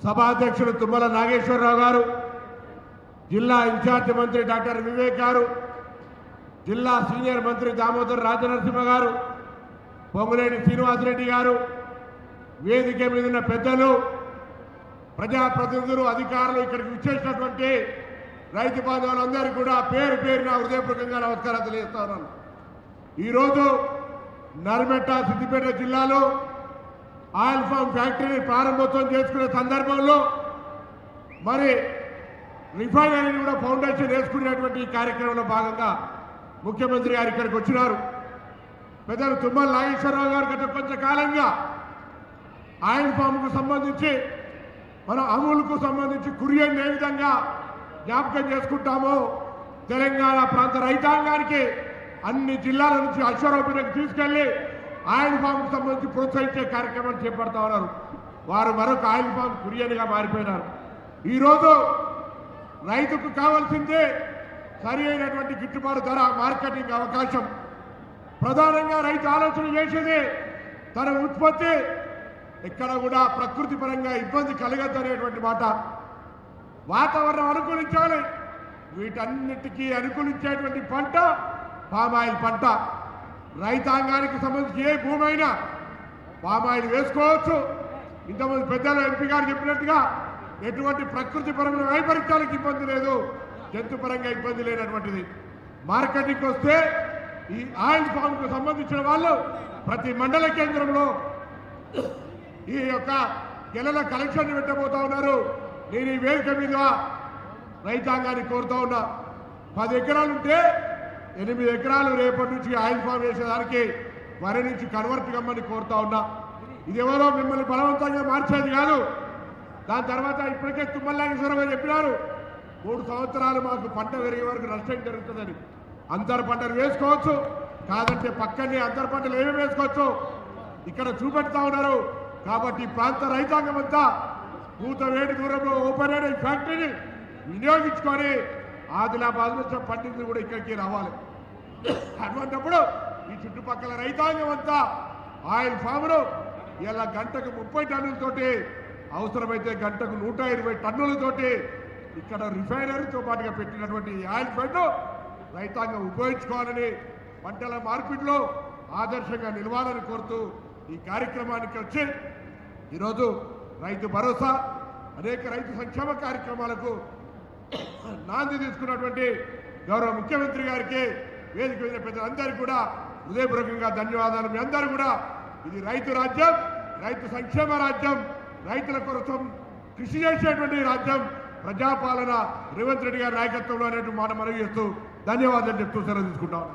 సభాధ్యక్షుడు తుమ్మల నాగేశ్వరరావు గారు, జిల్లా ఇన్ఛార్జి మంత్రి డాక్టర్ వివేక్ గారు, జిల్లా సీనియర్ మంత్రి దామోదర్ రాజనరసింహ గారు, పొంగులేటి శ్రీనివాసరెడ్డి గారు, వేదిక మీద ఉన్న పెద్దలు, ప్రజాప్రతినిధులు, అధికారులు, ఇక్కడికి విచ్చేసినటువంటి రైతు బాంధవులందరికీ కూడా పేరు పేరున హృదయపూర్వకంగా నమస్కారాలు తెలియజేస్తా ఉన్నాను. ఈరోజు నర్మెట్ట సిద్దిపేట జిల్లాలో ఆయిల్ ఫామ్ ఫ్యాక్టరీని ప్రారంభోత్సవం చేసుకునే సందర్భంలో మరి రిఫైనరీని కూడా ఫౌండేషన్ వేసుకునేటువంటి ఈ కార్యక్రమంలో భాగంగా ముఖ్యమంత్రి గారు ఇక్కడికి వచ్చినారు. పెద్దలు తుమ్మల నాగేశ్వరరావు గారు గత కొంతకాలంగా ఆయిల్ ఫామ్కు సంబంధించి మన అమూల్కు సంబంధించి కురియన్ ఏ విధంగా జ్ఞాపకం చేసుకుంటామో తెలంగాణ ప్రాంత రైతాంగానికి అన్ని జిల్లాల నుంచి అశ్వరూపణకు తీసుకెళ్లి ఆయిల్ ఫామ్కు సంబంధించి ప్రోత్సహించే కార్యక్రమాలు చేపడతా ఉన్నారు. వారు మరొక ఆయిల్ ఫామ్ కురియన్గా మారిపోయినారు. ఈరోజు రైతుకు కావాల్సిందే సరి అయినటువంటి గిట్టుబాటు ధర, మార్కెటింగ్ అవకాశం. ప్రధానంగా రైతు ఆలోచన చేసేది తన ఉత్పత్తి ఎక్కడ కూడా ప్రకృతి పరంగా ఇబ్బంది కలగద్దనేటువంటి మాట. వాతావరణం అనుకూలించాలి. వీటన్నిటికీ అనుకూలించేటువంటి పంట పామాయిల్ పంట. రైతాంగానికి సంబంధించి ఏ భూమి అయినా పామాయిల్ వేసుకోవచ్చు. ఇంతమంది పెద్దలు ఎంపీ గారు చెప్పినట్టుగా ఎటువంటి ప్రకృతి పరమైన వైపరీత్యాలకు ఇబ్బంది లేదు, జంతుపరంగా ఇబ్బంది లేనటువంటిది. మార్కెటింగ్కి వస్తే ఈ ఆయిల్ ఫామ్కు సంబంధించిన వాళ్ళు ప్రతి మండల కేంద్రంలో ఈ యొక్క గెలల కలెక్షన్ పెట్టబోతా ఉన్నారు. నేను ఈ వేదిక మీద రైతాంగాన్ని కోరుతా ఉన్నా, 10 ఎకరాలుంటే 8 ఎకరాలు రేపటి నుంచి ఆయిల్ ఫామ్ వేసేదానికి వరి నుంచి కన్వర్ట్ కమ్మని కోరుతా ఉన్నా. ఇది ఎవరో మిమ్మల్ని బలవంతంగా మార్చేది కాదు. దాని తర్వాత ఇప్పటికే తుమ్మల నాగేశ్వరరావు చెప్పినారు, 3 సంవత్సరాలు మాకు పంట పెరిగే వరకు నష్టం జరుగుతుందని. అంతర పంటలు వేసుకోవచ్చు, కాదంటే పక్కనే అంతర పంటలు ఏమేమి వేసుకోవచ్చు ఇక్కడ చూపెడతా ఉన్నారు. కాబట్టి ప్రాంత రైతాంగం అంతా కూతవేటి దూరంలో ఓపెన్ అయిన ఈ ఫ్యాక్టరీని వినియోగించుకొని ఆదిలాబాద్ నుంచి పండింది కూడా ఇక్కడికి రావాలి. అటువంటిప్పుడు ఈ చుట్టుపక్కల రైతాంగం అంతా ఆయిల్ ఫామ్ను ఇలా గంటకు 30 టన్నులతోటి, అవసరమైతే గంటకు 120 టన్నులతోటి ఇక్కడ రిఫైనరీతో పాటుగా పెట్టినటువంటి ఆయిల్ ఫెడ్ను రైతాంగం ఉపయోగించుకోవాలని, పంటల మార్పిడిలో ఆదర్శంగా నిలవాలని కోరుతూ ఈ కార్యక్రమానికి వచ్చి ఈరోజు రైతు భరోసా, అనేక రైతు సంక్షేమ కార్యక్రమాలకు నాంది తీసుకున్నటువంటి గౌరవ ముఖ్యమంత్రి గారికి, వేదిక మీద పెద్దలందరికీ కూడా హృదయపూర్వకంగా ధన్యవాదాలు. మీ అందరూ కూడా ఇది రైతు రాజ్యం, రైతు సంక్షేమ రాజ్యం, రైతుల కోసం కృషి చేసేటువంటి రాజ్యం, ప్రజాపాలన రేవంత్ రెడ్డి గారి నాయకత్వంలో అనేటువంటి మాట మనవి చేస్తూ ధన్యవాదాలు చెప్తూ సెలవు తీసుకుంటాం.